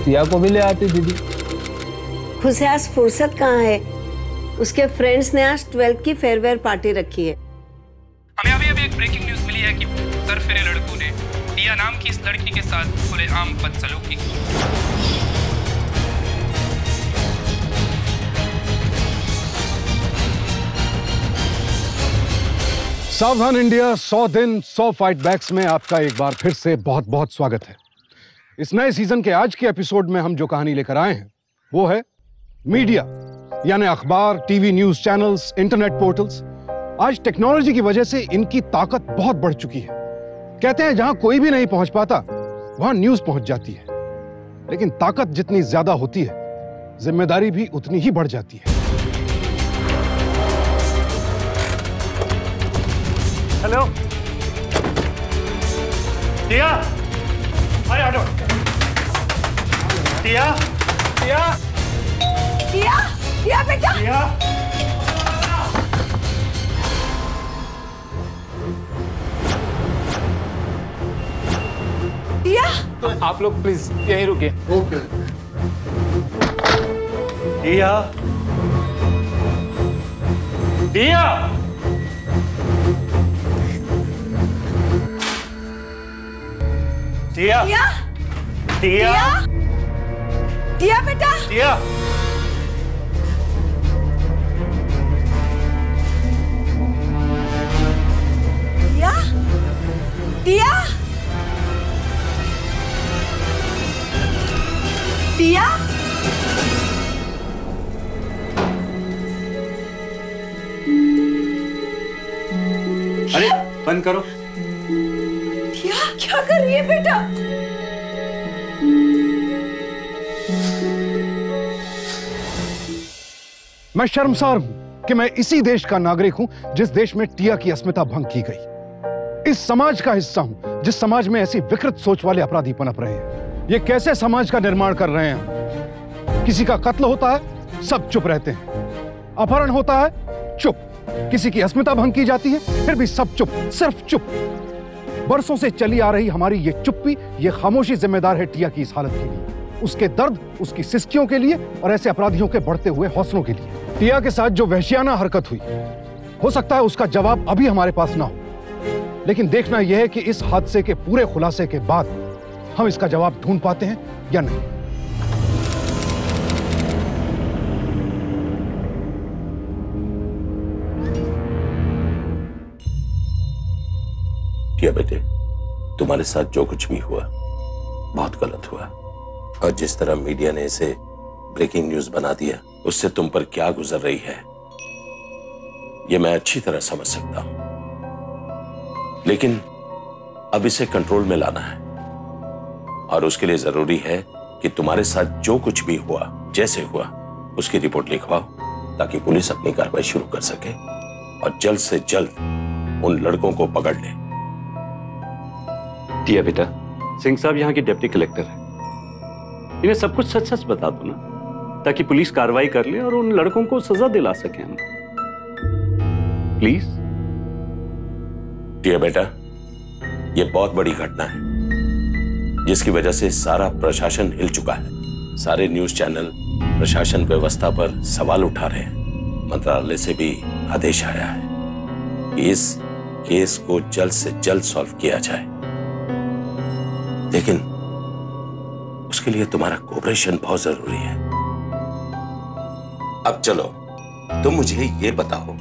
टिया को भी ले आती दीदी। उसे आज फुर्सत कहाँ है, उसके फ्रेंड्स ने आज 12th की फेयरवेल पार्टी रखी है। हमें अभी एक ब्रेकिंग न्यूज मिली है कि सरफिरे लड़कों ने टिया नाम की इस लड़की के साथ खुलेआम बदसलूकी की। सावधान इंडिया 100 दिन 100 फाइट बैक्स में आपका एक बार फिर से बहुत बहुत स्वागत है। इस नए सीजन के आज के एपिसोड में हम जो कहानी लेकर आए हैं वो है मीडिया, यानी अखबार, TV news channels, internet portals. आज टेक्नोलॉजी की वजह से इनकी ताकत बहुत बढ़ चुकी है। कहते हैं जहां कोई भी नहीं पहुंच पाता वहां न्यूज पहुंच जाती है। लेकिन ताकत जितनी ज्यादा होती है, जिम्मेदारी भी उतनी ही बढ़ जाती है। हेलो टिया, अरे हटो। टिया, टिया, टिया, टिया बेटा। टिया, टिया, आप लोग प्लीज यहीं रुकिए। ओके। टिया, टिया, टिया, टिया, टिया, टिया बेटा। टिया, टिया, टिया, टिया, अरे बंद करो। टिया क्या कर रही है बेटा? मैं शर्मसार हूं कि मैं इसी देश का नागरिक हूं जिस देश में टिया की अस्मिता भंग की गई। इस समाज का हिस्सा हूं जिस समाज में ऐसी विकृत सोच वाले अपराधी पनप रहे हैं। ये कैसे समाज का निर्माण कर रहे हैं? किसी का कत्ल होता है, सब चुप रहते हैं। अपहरण होता है, चुप। किसी की अस्मिता भंग की जाती है, फिर भी सब चुप, सिर्फ चुप। बरसों से चली आ रही हमारी ये चुप्पी, ये खामोशी जिम्मेदार है टिया की इस हालत के लिए, उसके दर्द, उसकी सिस्कियों के लिए और ऐसे अपराधियों के बढ़ते हुए हौसलों के लिए। टिया के साथ जो वहशियाना हरकत हुई, हो सकता है उसका जवाब अभी हमारे पास ना हो, लेकिन देखना यह है कि इस हादसे के पूरे खुलासे के बाद हम इसका जवाब ढूंढ पाते हैं या नहीं। टिया बेटे, तुम्हारे साथ जो कुछ भी हुआ बहुत गलत हुआ, और जिस तरह मीडिया ने इसे ब्रेकिंग न्यूज बना दिया, उससे तुम पर क्या गुजर रही है यह मैं अच्छी तरह समझ सकता हूं। लेकिन अब इसे कंट्रोल में लाना है, और उसके लिए जरूरी है कि तुम्हारे साथ जो कुछ भी हुआ, जैसे हुआ, उसकी रिपोर्ट लिखवाओ ताकि पुलिस अपनी कार्रवाई शुरू कर सके और जल्द से जल्द उन लड़कों को पकड़ ले। टिया बेटा, सिंह साहब यहाँ के डिप्टी कलेक्टर हैं, इन्हें सब कुछ सच सच बता दो ना, ताकि पुलिस कार्रवाई कर ले और उन लड़कों को सजा दिला सके हम। प्लीज। टिया बेटा, यह बहुत बड़ी घटना है जिसकी वजह से सारा प्रशासन हिल चुका है। सारे न्यूज चैनल प्रशासन व्यवस्था पर सवाल उठा रहे हैं। मंत्रालय से भी आदेश आया है कि इस केस को जल्द से जल्द सॉल्व किया जाए, लेकिन उसके लिए तुम्हारा कोऑपरेशन बहुत जरूरी है। अब चलो, तुम मुझे ये बताओ,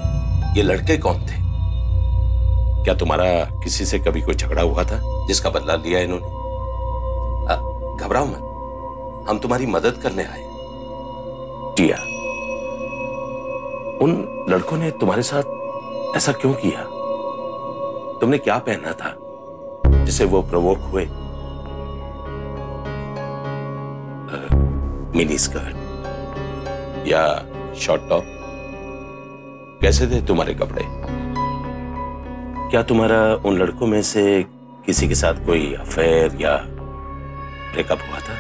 ये लड़के कौन थे? क्या तुम्हारा किसी से कभी कोई झगड़ा हुआ था जिसका बदला लिया इन्होंने? घबराओ मत, हम तुम्हारी मदद करने आए। टिया, उन लड़कों ने तुम्हारे साथ ऐसा क्यों किया? तुमने क्या पहना था जिससे वो प्रोवोक हुए? मिनी स्कर्ट या शॉर्ट टॉप? कैसे थे तुम्हारे कपड़े? क्या तुम्हारा उन लड़कों में से किसी के साथ कोई अफेयर या ब्रेकअप हुआ था?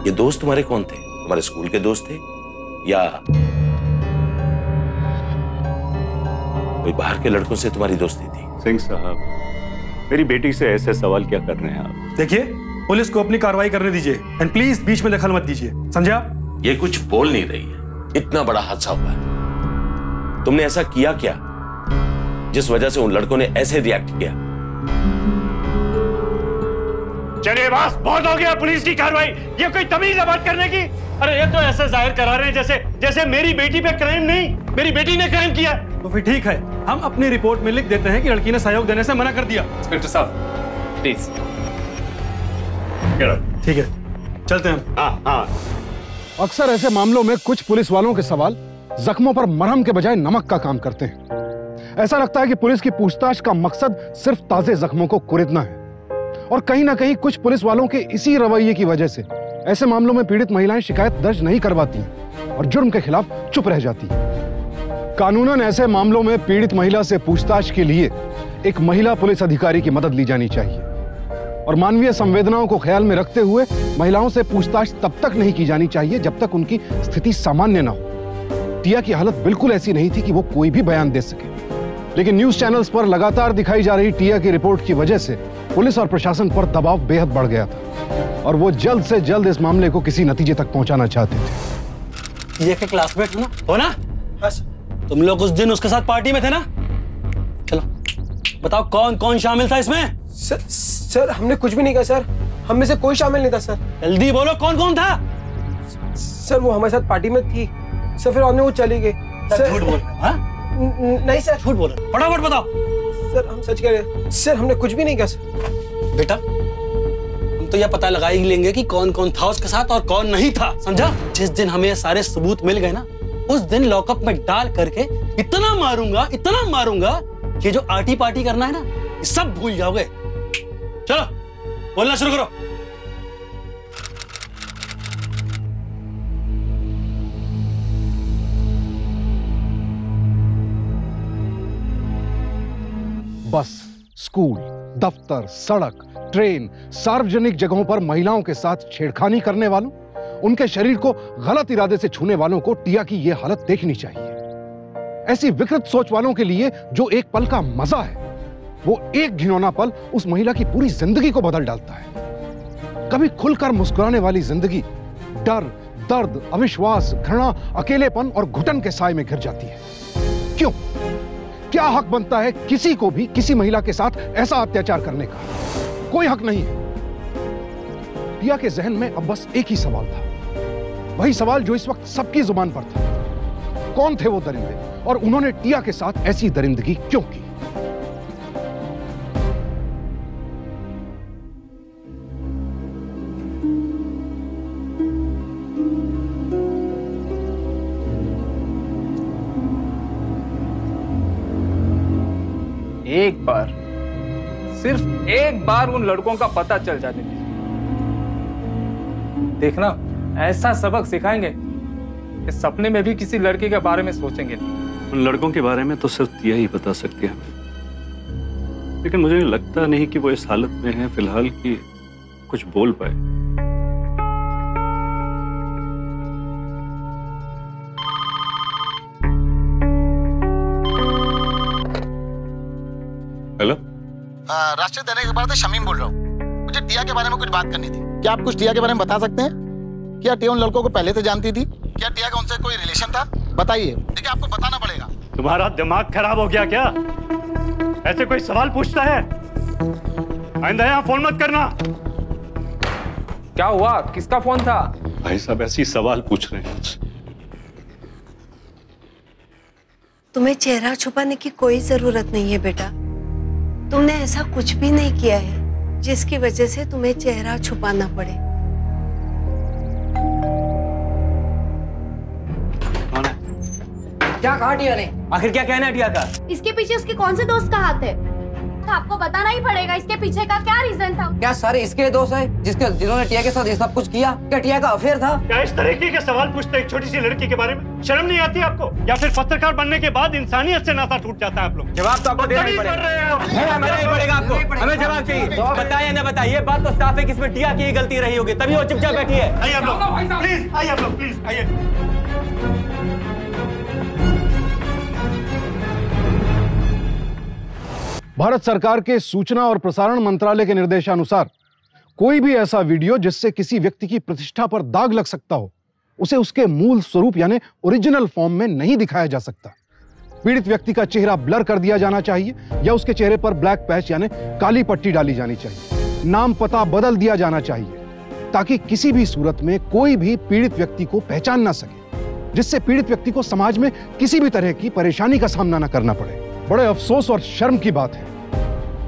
ये दोस्त तुम्हारे कौन थे? तुम्हारे स्कूल के दोस्त थे या कोई बाहर के लड़कों से तुम्हारी दोस्ती थी? सिंह साहब, मेरी बेटी से ऐसे सवाल क्या कर रहे हैं आप? देखिए, पुलिस को अपनी कार्रवाई करने दीजिए एंड प्लीज बीच में दखल मत दीजिए, समझे आप? ये कुछ बोल नहीं रही है। इतना बड़ा हादसा हुआ है, तुमने ऐसा किया क्या जिस वजह से उन लड़कों ने ऐसे रिएक्ट किया? चलिए बस, बहुत हो गया पुलिस की कार्रवाई। ये कोई तमीज है बात करने की? अरे ये तो ऐसे जाहिर करा रहे हैं जैसे मेरी बेटी पे क्राइम नहीं, मेरी बेटी ने क्राइम किया। तो फिर ठीक है, हम अपनी रिपोर्ट में लिख देते हैं कि लड़की ने सहयोग देने से मना कर दिया। इंस्पेक्टर साहब प्लीज। ठीक है, चलते हैं। हाँ। अक्सर ऐसे मामलों में कुछ पुलिस वालों के सवाल जख्मों पर मरहम के बजाय नमक का काम करते हैं। ऐसा लगता है कि पुलिस की पूछताछ का मकसद सिर्फ ताजे जख्मों को कुरेदना है, और कहीं ना कहीं कुछ पुलिस वालों के इसी रवैये की वजह से ऐसे मामलों में पीड़ित महिलाएं शिकायत दर्ज नहीं करवाती और जुर्म के खिलाफ चुप रह जाती। कानूनन ऐसे मामलों में पीड़ित महिला से पूछताछ के लिए एक महिला पुलिस अधिकारी की मदद ली जानी चाहिए, और मानवीय संवेदनाओं को ख्याल में रखते हुए महिलाओं से पूछताछ तब तक नहीं की जानी चाहिए जब तक उनकी स्थिति सामान्य ना हो। टिया की हालत बिल्कुल ऐसी नहीं थी कि वो कोई भी बयान दे सके, लेकिन न्यूज चैनल्स पर लगातार दिखाई जा रही टिया की रिपोर्ट की वजह से पुलिस और प्रशासन पर दबाव बेहद बढ़ गया था, और वो जल्द से जल्द इस मामले को किसी नतीजे तक पहुंचाना चाहते थे। टिया के क्लासमेट हो ना? हाँ। तुम लोग उस दिन उसके साथ पार्टी में थे ना? चलो बताओ कौन कौन शामिल था इसमें? सर हमने कुछ भी नहीं कहा सर, हम में से कोई शामिल नहीं था सर। जल्दी बोलो, कौन कौन था? सर वो हमारे साथ पार्टी में थी सर, फिर बाद में वो चली गई। झूठ बोल। हाँ? नहीं सर, झूठ बोल। फटाफट बताओ। सर हम सच कह रहे हैं सर, हमने कुछ भी नहीं किया सर। बेटा, हम तो यह पता लगा ही लेंगे कि कौन कौन था उसके साथ और कौन नहीं था, समझा? जिस दिन हमें सारे सबूत मिल गए ना, उस दिन लॉकअप में डाल करके इतना मारूंगा कि जो आर्टी पार्टी करना है ना, ये सब भूल जाओगे। चलो बोलना शुरू करो। बस, स्कूल, दफ्तर, सड़क, ट्रेन, सार्वजनिक जगहों पर महिलाओं के साथ छेड़खानी करने वालों, उनके शरीर को गलत इरादे से छूने वालों को टिया की यह हालत देखनी चाहिए। ऐसी विकृत सोच वालों के लिए जो एक पल का मजा है, वो एक घिनौना पल उस महिला की पूरी जिंदगी को बदल डालता है। कभी खुलकर मुस्कुराने वाली जिंदगी डर, दर्द, अविश्वास, घृणा, अकेलेपन और घुटन के साए में घिर जाती है। क्यों? क्या हक बनता है किसी को भी किसी महिला के साथ ऐसा अत्याचार करने का? कोई हक नहीं है। टिया के जहन में अब बस एक ही सवाल था, वही सवाल जो इस वक्त सबकी जुबान पर था। कौन थे वो दरिंदे और उन्होंने टिया के साथ ऐसी दरिंदगी क्यों की? एक बार, सिर्फ एक बार उन लड़कों का पता चल जाने दीजिए। देखना, ऐसा सबक सिखाएंगे कि सपने में भी किसी लड़की के बारे में सोचेंगे नहीं। उन लड़कों के बारे में तो सिर्फ टिया ही बता सकती है हमें, लेकिन मुझे लगता नहीं कि वो इस हालत में है फिलहाल कि कुछ बोल पाए। हेलो, राष्ट्रीय दैनिक अखबार से शमीम बोल रहा हूँ। मुझे टिया के बारे में कुछ बात करनी थी। क्या आप कुछ टिया के बारे में बता सकते हैं? क्या टिया उन लड़कों को पहले से जानती थी? क्या टिया का उनसे कोई रिलेशन था? बताइए। देखिए, आपको बताना पड़ेगा। तुम्हारा दिमाग खराब हो गया क्या? ऐसे कोई सवाल पूछता है? आइंदा यहाँ फोन मत करना। क्या हुआ? किसका फोन था? भाई साहब ऐसी सवाल पूछ रहे हैं। तुम्हें चेहरा छुपाने की कोई जरूरत नहीं है बेटा। तुमने ऐसा कुछ भी नहीं किया है जिसकी वजह से तुम्हें चेहरा छुपाना पड़े। क्या कहा टिया ने? आखिर क्या कहना है टिया का? इसके पीछे उसके कौन से दोस्त का हाथ है? आपको बताना ही पड़ेगा इसके पीछे का क्या रीजन था। क्या सारे इसके दोस्त है जिन्होंने टिया के साथ ये सब कुछ किया? क्या टिया का अफेयर था? क्या इस तरीके के सवाल पूछते एक छोटी सी लड़की के बारे में? शर्म नहीं आती आपको? या फिर पत्रकार बनने के बाद इंसानियत से नाता टूट जाता है आप लोग? जवाब तो आपको देना ही पड़ेगा। आपको हमें जवाब चाहिए। बताइए ना बताइए, ये बात तो साफ है कि इसमें टिया की ही गलती रही होगी, तभी वो चुपचाप बैठी है। आइए आप लोग, प्लीज आइए आप लोग, प्लीज आइए। भारत सरकार के सूचना और प्रसारण मंत्रालय के निर्देशानुसार कोई भी ऐसा वीडियो जिससे किसी व्यक्ति की प्रतिष्ठा पर दाग लग सकता हो, उसे उसके मूल स्वरूप यानी ओरिजिनल फॉर्म में नहीं दिखाया जा सकता। पीड़ित व्यक्ति का चेहरा ब्लर कर दिया जाना चाहिए या उसके चेहरे पर ब्लैक पैच यानी काली पट्टी डाली जानी चाहिए। नाम पता बदल दिया जाना चाहिए ताकि किसी भी सूरत में कोई भी पीड़ित व्यक्ति को पहचान ना सके, जिससे पीड़ित व्यक्ति को समाज में किसी भी तरह की परेशानी का सामना न करना पड़े। बड़े अफसोस और शर्म की बात है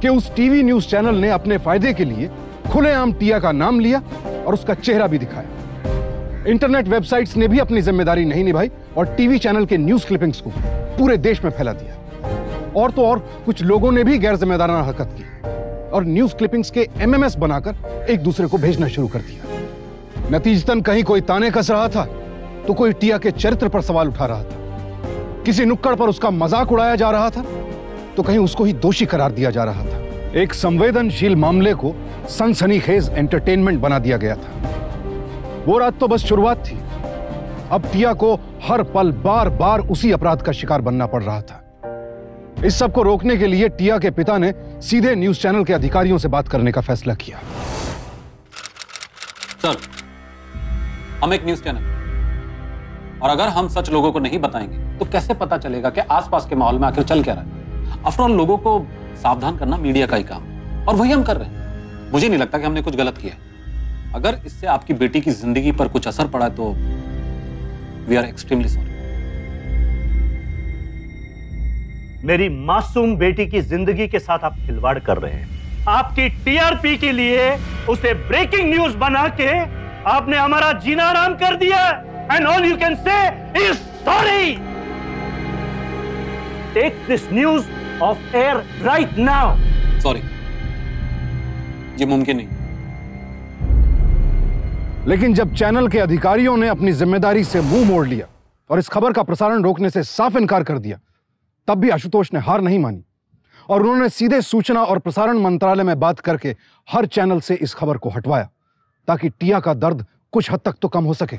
कि उस टीवी न्यूज चैनल ने अपने फायदे के लिए खुलेआम टिया का नाम लिया और उसका चेहरा भी दिखाया। इंटरनेट वेबसाइट्स ने भी अपनी जिम्मेदारी नहीं निभाई और टीवी चैनल के न्यूज क्लिपिंग्स को पूरे देश में फैला दिया। और तो और कुछ लोगों ने भी गैर जिम्मेदाराना हरकत की और न्यूज क्लिपिंग्स के एमएमएस बनाकर एक दूसरे को भेजना शुरू कर दिया। नतीजतन कहीं कोई ताने कस रहा था तो कोई टिया के चरित्र पर सवाल उठा रहा था, किसी नुक्कड़ पर उसका मजाक उड़ाया जा रहा था तो कहीं उसको ही दोषी करार दिया जा रहा था। एक संवेदनशील मामले को सनसनीखेज एंटरटेनमेंट बना दिया गया था। वो रात तो बस शुरुआत थी, अब टिया को हर पल बार बार उसी अपराध का शिकार बनना पड़ रहा था। इस सब को रोकने के लिए टिया के पिता ने सीधे न्यूज चैनल के अधिकारियों से बात करने का फैसला किया। सर, हम एक न्यूज चैनल और अगर हम सच लोगों को नहीं बताएंगे तो कैसे पता चलेगा कि आसपास के माहौल में आखिर चल क्या रहा है। आफ्टर ऑल लोगों को सावधान करना मीडिया का ही काम है और वही हम कर रहे हैं। मुझे नहीं लगता कि हमने कुछ गलत किया है। अगर इससे आपकी बेटी की जिंदगी पर कुछ असर पड़ा तो वी आर एक्सट्रीमली सॉरी। मेरी मासूम बेटी की जिंदगी के साथ आप खिलवाड़ कर रहे हैं। आपकी टीआरपी के लिए उसे ब्रेकिंग न्यूज बना के आपने हमारा जीना आराम कर दिया। And all you can say is sorry. Take this news off air right now. Sorry, ये मुमकिन नहीं। लेकिन जब चैनल के अधिकारियों ने अपनी जिम्मेदारी से मुंह मोड़ लिया और इस खबर का प्रसारण रोकने से साफ इनकार कर दिया, तब भी आशुतोष ने हार नहीं मानी और उन्होंने सीधे सूचना और प्रसारण मंत्रालय में बात करके हर चैनल से इस खबर को हटवाया ताकि टिया का दर्द कुछ हद तक तो कम हो सके।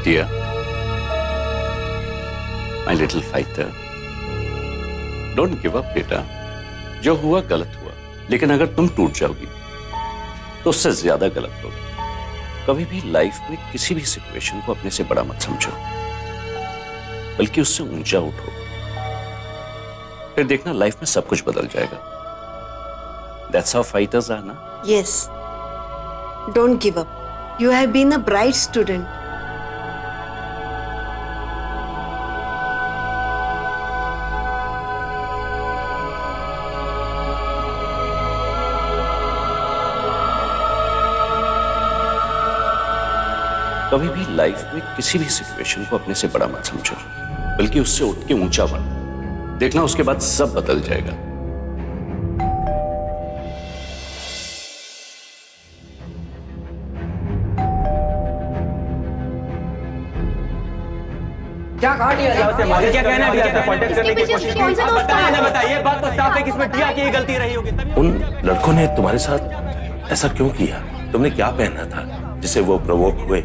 टिया, my little fighter, don't give up बेटा। जो हुआ गलत हुआ, लेकिन अगर तुम टूट जाओगी तो उससे ज्यादा गलत होगा। कभी भी लाइफ में किसी भी सिचुएशन को अपने से बड़ा मत समझो, बल्कि उससे ऊंचा उठो। फिर देखना लाइफ में सब कुछ बदल जाएगा। That's how fighters are, ना? Yes. Don't give up. You have been a bright student. कभी भी लाइफ में किसी भी सिचुएशन को अपने से बड़ा मत समझो, बल्कि उससे उठ के ऊंचा बनो। देखना उसके बाद सब बदल जाएगा। क्या कहा टिया ने? क्या कहना है टिया से कांटेक्ट करने की कोशिश की? बताइए बताइए, बात तो साफ है कि इसमें टिया की ही गलती रही होगी। उन लड़कों ने तुम्हारे साथ ऐसा क्यों किया? तुमने क्या पहना था जिससे वो प्रोवोक हुए?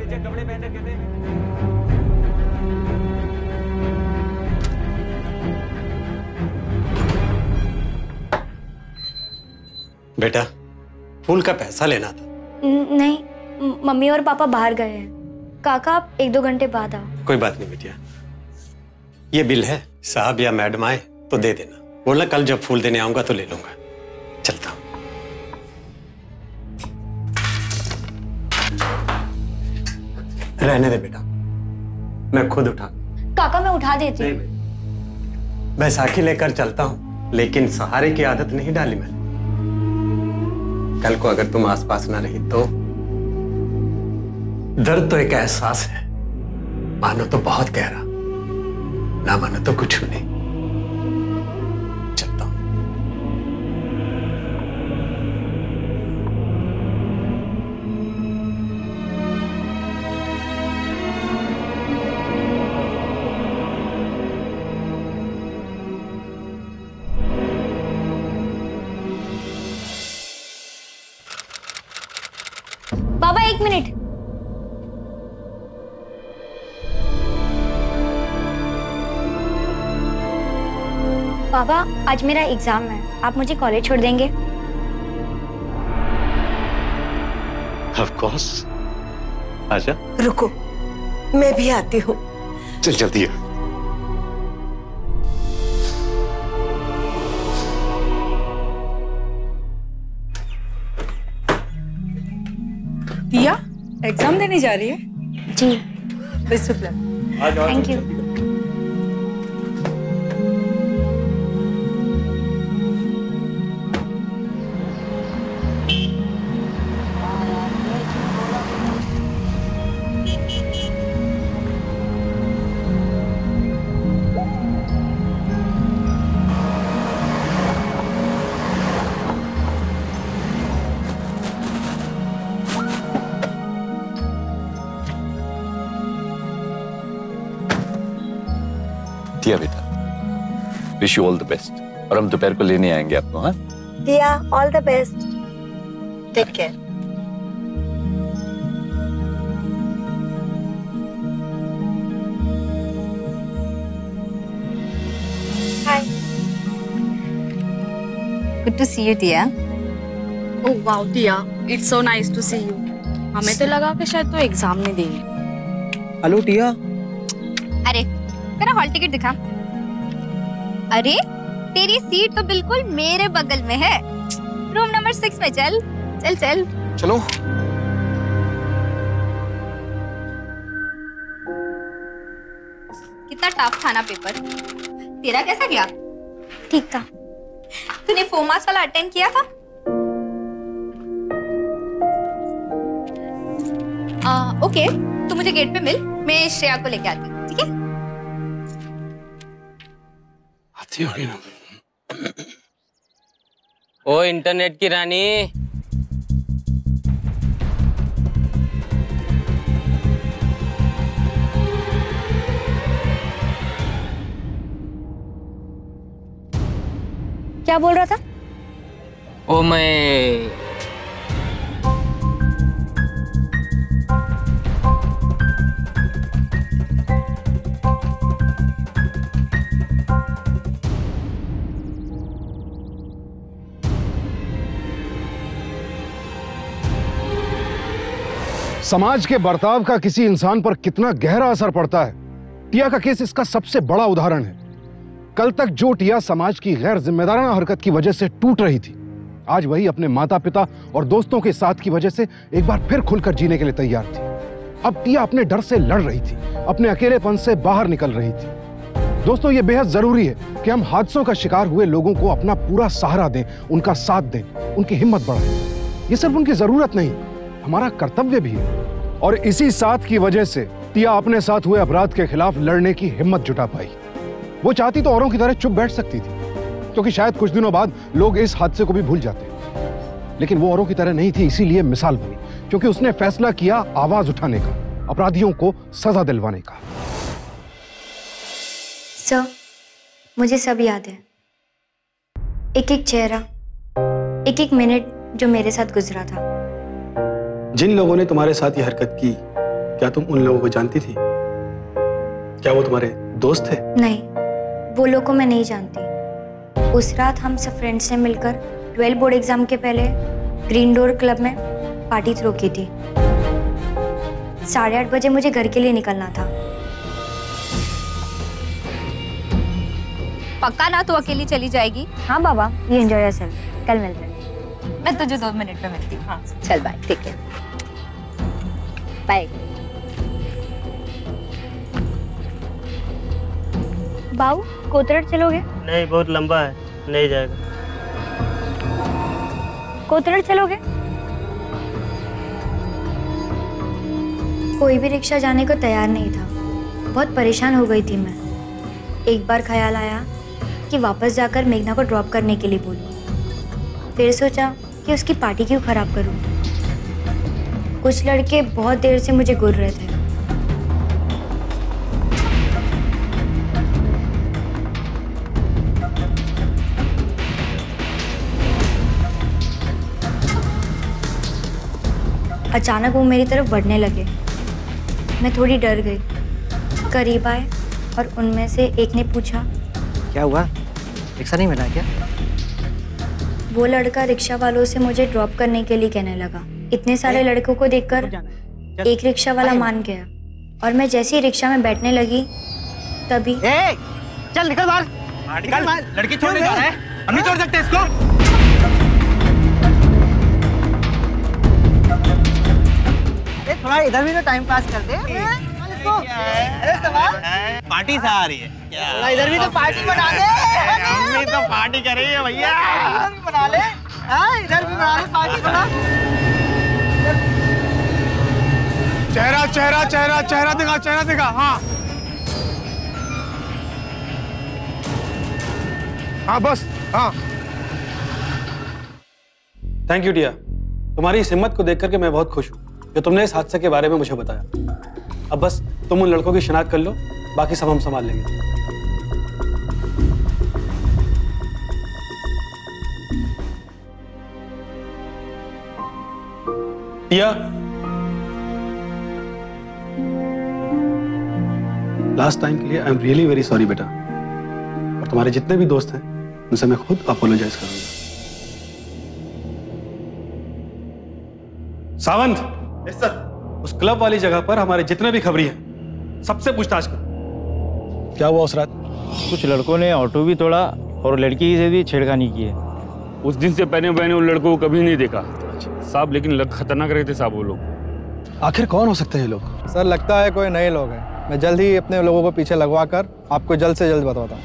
बेटा, फूल का पैसा लेना था। नहीं, मम्मी और पापा बाहर गए हैं। काका आप 1-2 घंटे बाद आओ। कोई बात नहीं बेटिया, ये बिल है, साहब या मैडम आए तो दे देना। बोलना कल जब फूल देने आऊंगा तो ले लूंगा। चलता हूं। रहने दे बेटा, मैं खुद उठा। काका मैं उठा देती हूँ। बैसाखी लेकर चलता हूँ, लेकिन सहारे की आदत नहीं डाली मैंने। कल को अगर तुम आसपास ना रही तो दर्द तो एक एहसास है, मानो तो बहुत गहरा, ना मानो तो कुछ भी नहीं। चलता हूं। एक मिनट। पापा आज मेरा एग्जाम है, आप मुझे कॉलेज छोड़ देंगे? ऑफ कोर्स, आजा। रुको, मैं भी आती हूँ। चल जल्दी आ। टिया एग्जाम देने जा रही है? जी। Best of luck. Thank you. Tia बेटा, wish you all the best. और हम दोपहर को लेने आएंगे आपको। हाँ Tia, all the best, take care. Hi. Good to see you Tia. Oh wow Tia, it's so nice to see you. हमें तो लगा कि शायद तो एग्जाम नहीं देगी। हेलो टिया। अरे तेरा हॉल टिकट दिखा। अरे तेरी सीट तो बिल्कुल मेरे बगल में है, रूम नंबर 6 में। चल चल चल चलो। कितना टफ था ना पेपर। तेरा कैसा गया? ठीक था। तूने फोमास वाला अटेंड किया था? ओके, तू मुझे गेट पे मिल, मैं श्रेया को लेके आती हूँ, ठीक है? आती होगी ना। ओ इंटरनेट की रानी, क्या बोल रहा था? ओ मैं समाज के बर्ताव का किसी इंसान पर कितना गहरा असर पड़ता है, टिया का केस इसका सबसे बड़ा उदाहरण है। कल तक जो टिया समाज की गैर जिम्मेदाराना हरकत की वजह से टूट रही थी, आज वही अपने माता पिता और दोस्तों के साथ की वजह से एक बार फिर खुलकर जीने के लिए तैयार थी। अब टिया अपने डर से लड़ रही थी, अपने अकेलेपन से बाहर निकल रही थी। दोस्तों, ये बेहद जरूरी है कि हम हादसों का शिकार हुए लोगों को अपना पूरा सहारा दें, उनका साथ दें, उनकी हिम्मत बढ़ाएं। ये सिर्फ उनकी जरूरत नहीं, हमारा कर्तव्य भी है। और इसी साथ की वजह से टिया अपने साथ हुए अपराध के खिलाफ लड़ने की हिम्मत जुटा पाई। वो चाहती तो औरों की तरह चुप बैठ सकती थी, क्योंकि शायद कुछ दिनों बाद लोग इस हादसे को भी भूल जाते, लेकिन वो औरों की तरह नहीं थी, इसीलिए मिसाल बनी, क्योंकि उसने फैसला किया आवाज उठाने का, अपराधियों को सजा दिलवाने का। सर, मुझे सब याद है, एक एक चेहरा, एक एक मिनट जो मेरे साथ गुजरा था। जिन लोगों ने तुम्हारे साथ ये हरकत की, क्या तुम उन लोगों को जानती थी? क्या वो तुम्हारे दोस्त थे? नहीं, वो लोग को मैं नहीं जानती। उस रात हम सब फ्रेंड्स ने मिलकर 12 बोर्ड एग्जाम के पहले ग्रीन डोर क्लब में पार्टी थ्रो की थी। 8:30 बजे मुझे घर के लिए निकलना था। पक्का ना तू अकेली चली जाएगी? हाँ बाबा, ये एंजॉय योरसेल्फ, कल मिलते हैं। मैं तुझे 2 मिनट में मिलती हूँ। हाँ चल बाय, ठीक है, बाय। बाऊ, कोतरड़ चलोगे? नहीं, बहुत लंबा है, नहीं जाएगा। कोतरड़ चलोगे? कोई भी रिक्शा जाने को तैयार नहीं था। बहुत परेशान हो गई थी मैं। एक बार ख्याल आया कि वापस जाकर मेघना को ड्रॉप करने के लिए बोलूं। फिर सोचा कि उसकी पार्टी क्यों खराब करूं। कुछ लड़के बहुत देर से मुझे घूर रहे थे। अचानक वो मेरी तरफ बढ़ने लगे। मैं थोड़ी डर गई। करीब आए और उनमें से एक ने पूछा, क्या हुआ, रिक्शा नहीं मिला क्या? वो लड़का रिक्शा वालों से मुझे ड्रॉप करने के लिए कहने लगा। इतने सारे लड़कों को देखकर एक रिक्शा वाला मान गया और मैं जैसे ही रिक्शा में बैठने लगी तभी चल निकल बाहर, निकल। लड़की छोड़ने जा रहा है, हम नहीं छोड़ सकते इसको। थोड़ा इधर भी तो टाइम पास कर दे। पार्टी से आ रही है क्या? थोड़ा इधर भी तो पार्टी बना ले। हम भी तो पार्टी करेंगे भैया। इधर भी बना ले, इधर भी बना ले पार्टी थोड़ा। चेहरा चेहरा चेहरा चेहरा दिखा, चेहरा दिखा। हाँ हाँ बस, हाँ। थैंक यू टिया, तुम्हारी इस हिम्मत को देख करके मैं बहुत खुश हूँ जो तुमने इस हादसे के बारे में मुझे बताया। अब बस तुम उन लड़कों की शिनाख्त कर लो, बाकी सब हम संभाल लेंगे। टिया, लास्ट टाइम के लिए I am really very sorry बेटा। और तुम्हारे जितने भी दोस्त हैं उनसे मैं खुद अपोलोजाइज करूंगा। Sawant, yes sir. उस क्लब वाली जगह पर हमारे जितने भी खबरी हैं सबसे पूछताछ कर। क्या हुआ उस रात? कुछ लड़कों ने ऑटो भी तोड़ा और लड़की से भी छेड़खानी की है। उस दिन से पहले उन लड़कों को कभी नहीं देखा साहब, लेकिन लग खतरनाक रहे थे साहब वो लोग। आखिर कौन हो सकते हैं ये लोग? सर लगता है कोई नए लोग हैं। मैं जल्द ही अपने लोगों को पीछे लगवा कर आपको जल्द से जल्द बताता हूँ।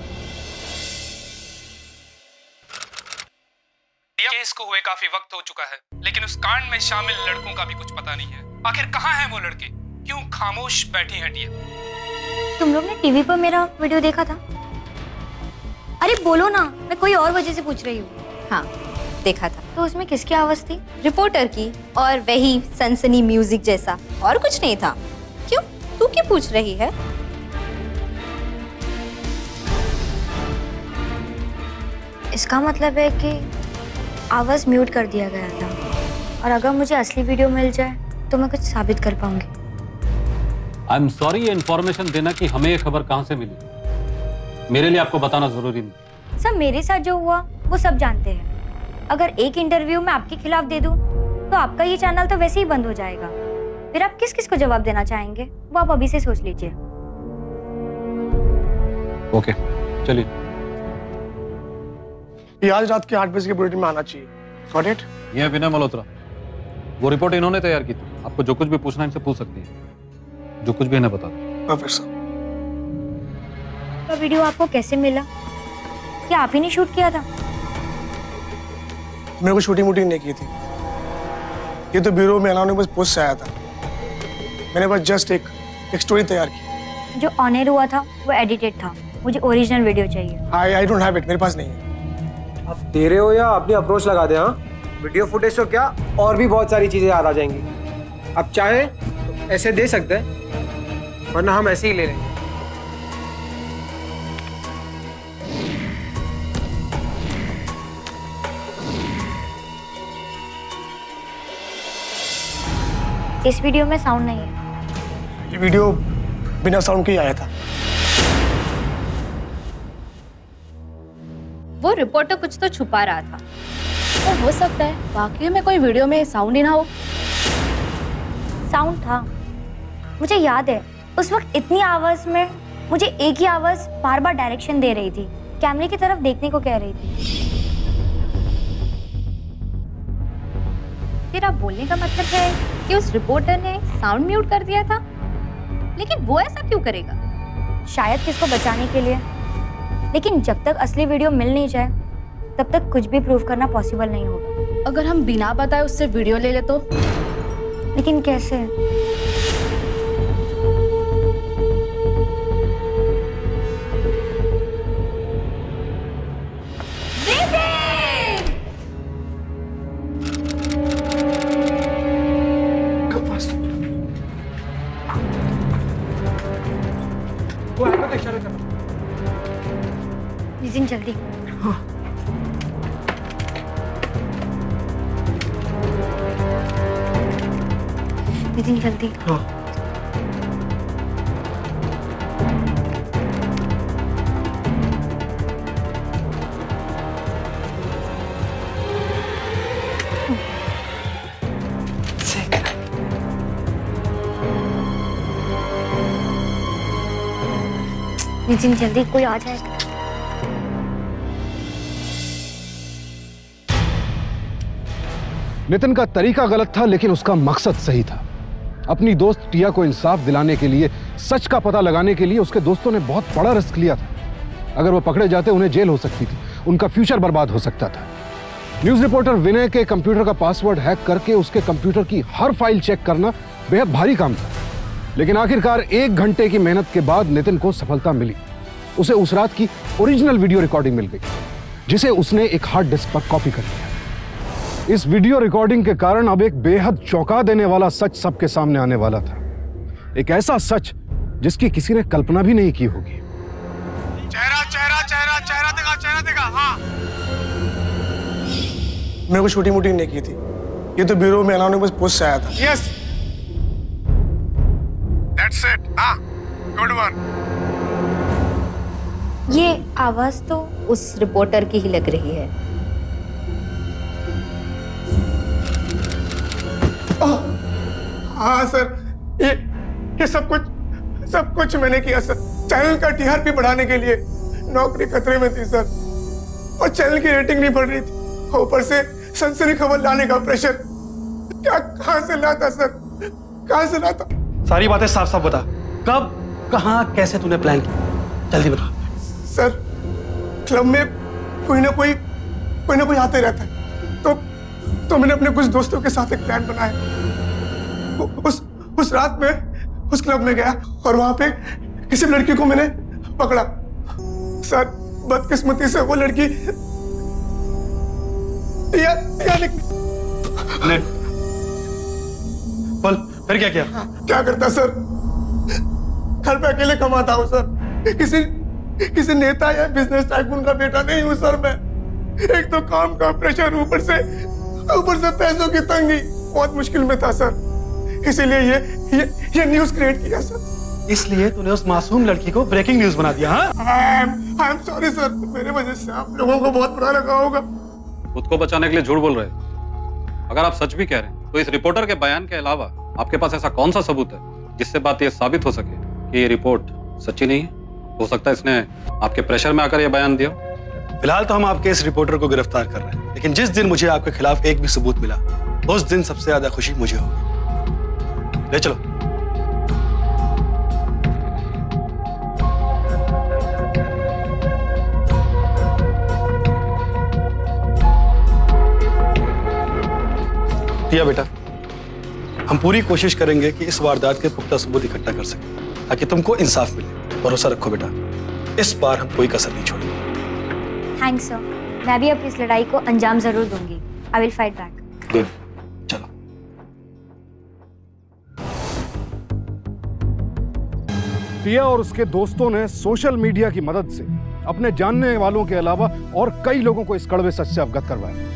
केस को हुए काफी वक्त हो चुका है, लेकिन उस कांड में शामिल लड़कों का भी कुछ पता नहीं है। आखिर कहाँ हैं वो लड़के? क्यों खामोश बैठी हैं टिया? तुम लोग ने टीवी पर मेरा वीडियो देखा था? अरे बोलो ना, मैं कोई और वजह से पूछ रही हूँ। हाँ देखा था। तो उसमें किसकी आवाज थी? रिपोर्टर की, और वही सनसनी म्यूजिक जैसा, और कुछ नहीं था। क्यों, तू क्यों पूछ रही है? इसका मतलब है कि आवाज म्यूट कर दिया गया था, और अगर मुझे असली वीडियो मिल जाए तो मैं कुछ साबित कर पाऊंगी। आई एम सॉरी, ये इन्फॉर्मेशन देना कि हमें ये खबर कहां से मिली मेरे लिए आपको बताना जरूरी नहीं। सब मेरे साथ जो हुआ वो सब जानते हैं। अगर एक इंटरव्यू में आपके खिलाफ दे दूं तो आपका ये चैनल तो वैसे ही बंद हो जाएगा। फिर आप किस किस को जवाब देना चाहेंगे वो आप अभी से सोच लीजिए। ओके चलिए। ये आज रात के 8 बजे के बुलेटिन में आना चाहिए। Got it? ये विनय मल्होत्रा, वो रिपोर्ट इन्होंने तैयार की थी। आपको जो कुछ भी पूछना है इनसे पूछ सकती है, जो कुछ भी इन्हें बता दो। Perfect sir. तो वीडियो आपको कैसे मिला? क्या आप ही ने शूट किया था? मेरे को शूटिंग वूटिंग नहीं की थी, ये तो ब्यूरो में अनाउंस पोस्ट से आया था। मैंने बस जस्ट एक स्टोरी तैयार की। जो ऑन एयर हुआ था वो एडिटेड था। मुझे ओरिजिनल वीडियो चाहिए। आई डोंट हैव इट, मेरे पास नहीं है। आप दे रहे हो या अपनी अप्रोच लगा दे? हाँ, वीडियो फुटेज तो क्या और भी बहुत सारी चीजें याद आ जाएंगी। आप चाहे तो ऐसे दे सकते हैं, वरना हम ऐसे ही ले लेंगे। इस वीडियो में साउंड नहीं है। ये वीडियो बिना साउंड के ही आया था। वो रिपोर्टर कुछ तो छुपा रहा था। तो हो सकता है वाकई में कोई वीडियो में साउंड ही ना हो। साउंड था, मुझे याद है। उस वक्त इतनी आवाज में मुझे एक ही आवाज बार बार डायरेक्शन दे रही थी, कैमरे की तरफ देखने को कह रही थी। तेरा बोलने का मतलब है कि उस रिपोर्टर ने साउंड म्यूट कर दिया था, लेकिन वो ऐसा क्यों करेगा? शायद किसको बचाने के लिए। लेकिन जब तक असली वीडियो मिल नहीं जाए तब तक कुछ भी प्रूव करना पॉसिबल नहीं होगा। अगर हम बिना बताए उससे वीडियो ले ले तो? लेकिन कैसे? नितिन जल्दी। नितिन जल्दी। हाँ। नितिन जल्दी, कोई आ जाए। नितिन का तरीका गलत था लेकिन उसका मकसद सही था। अपनी दोस्त टिया को इंसाफ दिलाने के लिए, सच का पता लगाने के लिए उसके दोस्तों ने बहुत बड़ा रिस्क लिया था। अगर वो पकड़े जाते उन्हें जेल हो सकती थी, उनका फ्यूचर बर्बाद हो सकता था। न्यूज रिपोर्टर विनय के कंप्यूटर का पासवर्ड हैक करके उसके कंप्यूटर की हर फाइल चेक करना बेहद भारी काम था, लेकिन आखिरकार 1 घंटे की मेहनत के बाद नितिन को सफलता मिली। उसे उस रात की ओरिजिनल वीडियो रिकॉर्डिंग मिल गई, जिसे उसने एक हार्ड डिस्क पर कॉपी कर लिया। इस वीडियो रिकॉर्डिंग के कारण अब एक बेहद चौंका देने वाला सच सबके सामने आने वाला था। एक ऐसा सच जिसकी किसी ने कल्पना भी नहीं की होगी। चेहरा दिखा। हाँ, मेरे को शूटिंग वूटिंग नहीं की थी, ये तो ब्यूरो में एनोनिमस पोस्ट से आया था। Yes, that's it. हाँ, गुड वन। ये आवाज तो उस रिपोर्टर की ही लग रही है। हाँ सर, ये सब कुछ मैंने किया सर। चैनल का टीआरपी बढ़ाने के लिए। नौकरी खतरे में थी सर, और चैनल की रेटिंग नहीं बढ़ रही थी। ऊपर से सनसनी खबर लाने का प्रेशर। कहाँ से लाता सर, कहाँ से लाता? सारी बातें साफ साफ बता। कब, कहाँ, कैसे तूने प्लान किया? जल्दी बता। सर, क्लब में कोई ना कोई आते रहता है, तो मैंने अपने कुछ दोस्तों के साथ एक प्लान बनाया। उस रात में उस क्लब में गया और वहां पे किसी लड़की को मैंने पकड़ा। सर, बदकिस्मती से वो लड़की बोल, फिर क्या किया? क्या करता सर, घर पे अकेले कमाता हूँ सर। किसी नेता या बिजनेस टाइकून का बेटा नहीं हूँ सर मैं। एक तो काम का प्रेशर, ऊपर से पैसों की तंगी। बहुत मुश्किल में था सर, इसीलिए ये न्यूज क्रिएट किया सर। इसलिए तूने उस मासूम लड़की को ब्रेकिंग न्यूज बना दिया? आई एम सॉरी सर, मेरे वजह से आप लोगों को बहुत बुरा लगा होगा। खुद को बचाने के लिए झूठ बोल रहे हैं। अगर आप सच भी कह रहे हैं तो इस रिपोर्टर के बयान के अलावा आपके पास ऐसा कौन सा सबूत है जिससे बात ये साबित हो सके कि ये रिपोर्ट सच्ची नहीं है? हो सकता है इसने आपके प्रेशर में आकर ये बयान दिया। फिलहाल तो हम आपके इस रिपोर्टर को गिरफ्तार कर रहे हैं, लेकिन जिस दिन मुझे आपके खिलाफ एक भी सबूत मिला, उस दिन सबसे ज्यादा खुशी मुझे होगी। ले चलो। टिया बेटा, हम पूरी कोशिश करेंगे कि इस वारदात के पुख्ता सबूत इकट्ठा कर सकें ताकि तुमको इंसाफ मिले। भरोसा रखो बेटा, इस बार हम कोई कसर नहीं छोड़ेंगे। थैंक्स सर, मैं भी अपनी इस लड़ाई को अंजाम जरूर दूंगी। I will fight back. Good, चलो। टिया और उसके दोस्तों ने सोशल मीडिया की मदद से अपने जानने वालों के अलावा और कई लोगों को इस कड़वे सच से अवगत करवाया।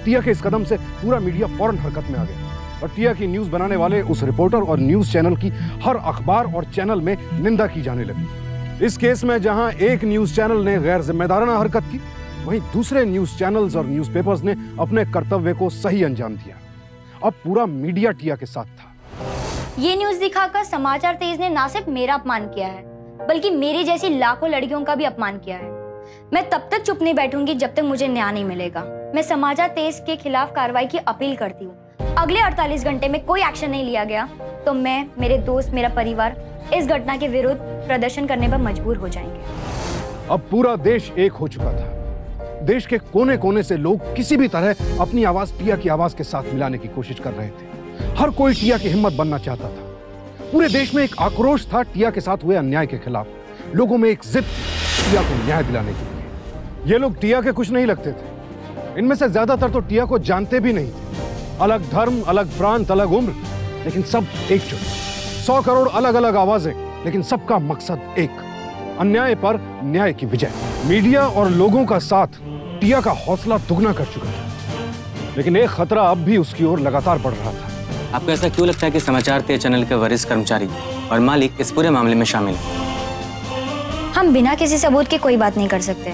टिया के इस कदम से पूरा मीडिया फौरन हरकत में आ गया और टिया की न्यूज बनाने वाले उस रिपोर्टर और न्यूज चैनल की हर अखबार और चैनल में निंदा की जाने लगी। इस केस में जहां एक न्यूज चैनल ने गैर जिम्मेदाराना हरकत की, वहीं दूसरे न्यूज चैनल्स और न्यूज़पेपर्स ने अपने कर्तव्य को सही अंजाम दिया। अब पूरा मीडिया टिया के साथ था। ये न्यूज दिखाकर समाचार तेज ने ना सिर्फ मेरा अपमान किया है, बल्कि मेरी जैसी लाखों लड़कियों का भी अपमान किया है। मैं तब तक चुप नहीं बैठूंगी जब तक मुझे न्याय नहीं मिलेगा। मैं समाचार तेज के खिलाफ कार्रवाई की अपील करती हूँ। अगले 48 घंटे में कोई एक्शन नहीं लिया गया तो मैं, मेरे दोस्त, मेरा परिवार इस घटना के विरुद्ध प्रदर्शन करने पर मजबूर हो जाएंगे। अब पूरा देश एक हो चुका था। देश के कोने कोने से लोग किसी भी तरह अपनी आवाज टिया की आवाज के साथ मिलाने की कोशिश कर रहे थे। हर कोई टिया की हिम्मत बनना चाहता था। पूरे देश में एक आक्रोश था टिया के साथ हुए अन्याय के खिलाफ। लोगों में एक जिद थी टिया को न्याय दिलाने के लिए। ये लोग टिया के कुछ नहीं लगते थे। इनमें से ज्यादातर तो टिया को जानते भी नहीं थे। अलग धर्म, अलग प्रांत, अलग उम्र, लेकिन सब एकजुट। 100 करोड़ अलग अलग आवाजें, लेकिन सबका मकसद एक, अन्याय पर न्याय की विजय। मीडिया और लोगों का साथ टिया का हौसला दुगना कर चुका था, लेकिन एक खतरा अब भी उसकी ओर लगातार बढ़ रहा था। आपको ऐसा क्यों लगता है कि समाचार 13 चैनल के वरिष्ठ कर्मचारी और मालिक इस पूरे मामले में शामिल हैं? हम बिना किसी सबूत के कोई बात नहीं कर सकते।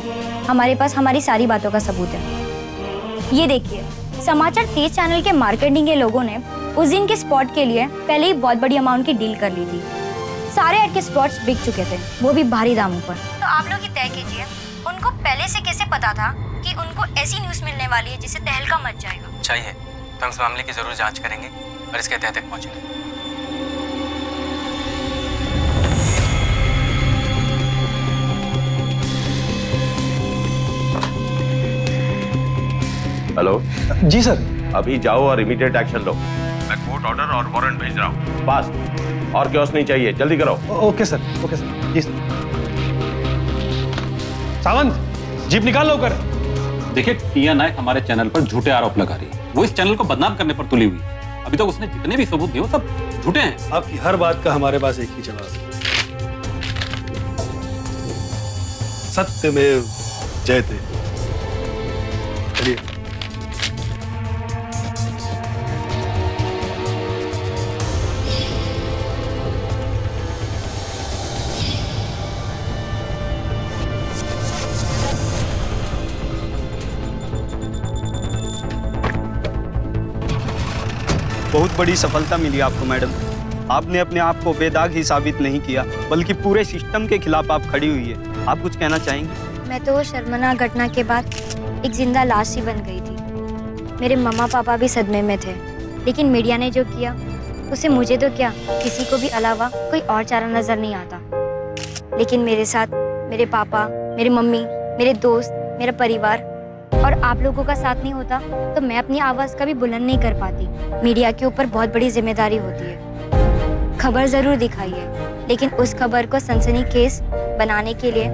हमारे पास हमारी सारी बातों का सबूत है। ये देखिए, समाचार 13 चैनल के मार्केटिंग के लोगों ने उस दिन के स्पॉट के लिए पहले ही बहुत बड़ी अमाउंट की डील कर ली थी। सारे ऐड के स्पॉट्स बिक चुके थे, वो भी भारी दामों पर। तो आप लोग ही तय कीजिए, उनको पहले से कैसे पता था कि उनको ऐसी न्यूज़ मिलने वाली है जिससे तहलका मच जाएगा? चाहिए तो हम इस मामले की जरूर जांच करेंगे और इसके तह तक पहुंचेंगे। हेलो जी सर। अभी जाओ और इमीडिएट एक्शन लो। मैं कोर्ट ऑर्डर और वारंट भेज रहा हूँ। फास्ट, और क्योस नहीं चाहिए, जल्दी करो। Okay sir, okay sir. जी सर। सावंत, जीप निकाल लो कर। देखिए, टिया नायक हमारे चैनल पर झूठे आरोप लगा रही है। वो इस चैनल को बदनाम करने पर तुली हुई है। अभी तक उसने जितने भी सबूत दिए वो सब झूठे हैं। आपकी हर बात का हमारे पास एक ही जवाब है, सत्यमेव जयते। चलिए। बहुत बड़ी सफलता मिली आपको मैडम। आपने अपने आप को बेदाग ही साबित नहीं किया, बल्कि पूरे सिस्टम के खिलाफ आप खड़ी हुई है। आप कुछ कहना चाहेंगे? मैं तो वो शर्मनाक घटना के बाद एक जिंदा लाश ही बन गई थी। मेरे मम्मा पापा भी सदमे में थे, लेकिन मीडिया ने जो किया उसे मुझे तो क्या, किसी को भी अलावा कोई और चारा नजर नहीं आता। लेकिन मेरे साथ मेरे पापा, मेरी मम्मी, मेरे दोस्त, मेरा परिवार और आप लोगों का साथ नहीं होता तो मैं अपनी आवाज कभी बुलंद नहीं कर पाती। मीडिया के ऊपर बहुत बड़ी जिम्मेदारी होती है। खबर जरूर दिखाई है, लेकिन उस खबर को सनसनीखेज बनाने के लिए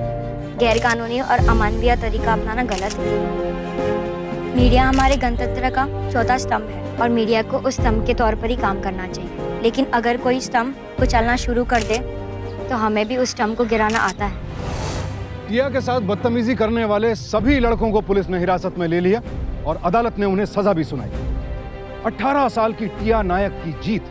गैरकानूनी और अमानवीय तरीका अपनाना गलत है। मीडिया हमारे गणतंत्र का चौथा स्तंभ है और मीडिया को उस स्तंभ के तौर पर ही काम करना चाहिए। लेकिन अगर कोई स्तंभ को चलना शुरू कर दे तो हमें भी उस स्तंभ को गिराना आता है। टिया के साथ बदतमीजी करने वाले सभी लड़कों को पुलिस ने हिरासत में ले लिया और अदालत ने उन्हें सजा भी सुनाई। 18 साल की टिया नायक की जीत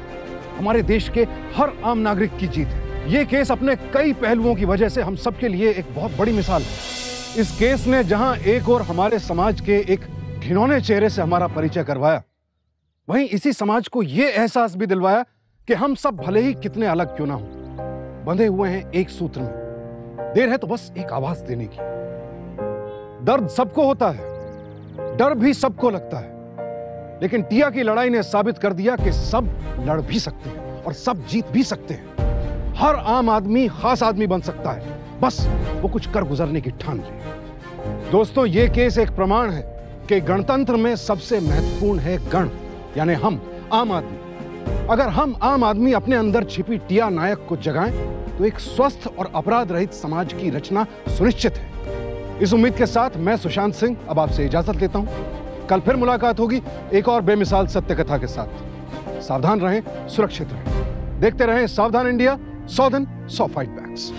हमारे देश के हर आम नागरिक की जीत है। ये केस अपने कई पहलुओं की वजह से हम सबके लिए एक बहुत बड़ी मिसाल है। इस केस ने जहां एक और हमारे समाज के एक घिनौने चेहरे से हमारा परिचय करवाया, वहीं इसी समाज को यह एहसास भी दिलवाया कि हम सब भले ही कितने अलग क्यों ना हो, बंधे हुए हैं एक सूत्र में। देर है तो बस एक आवाज देने की। दर्द सबको होता है, डर भी सबको लगता है, लेकिन टिया की लड़ाई ने साबित कर दिया कि सब लड़ भी सकते हैं और सब जीत भी सकते हैं। हर आम आदमी खास आदमी बन सकता है, बस वो कुछ कर गुजरने की ठान ले। दोस्तों, ये केस एक प्रमाण है कि गणतंत्र में सबसे महत्वपूर्ण है गण, यानी हम आम आदमी। अगर हम आम आदमी अपने अंदर छिपी टिया नायक को जगाएं तो एक स्वस्थ और अपराध रहित समाज की रचना सुनिश्चित है। इस उम्मीद के साथ मैं सुशांत सिंह अब आपसे इजाजत लेता हूं। कल फिर मुलाकात होगी एक और बेमिसाल सत्य कथा के साथ। सावधान रहें, सुरक्षित रहें, देखते रहें सावधान इंडिया। 100 दिन 100 फाइट बैक्स।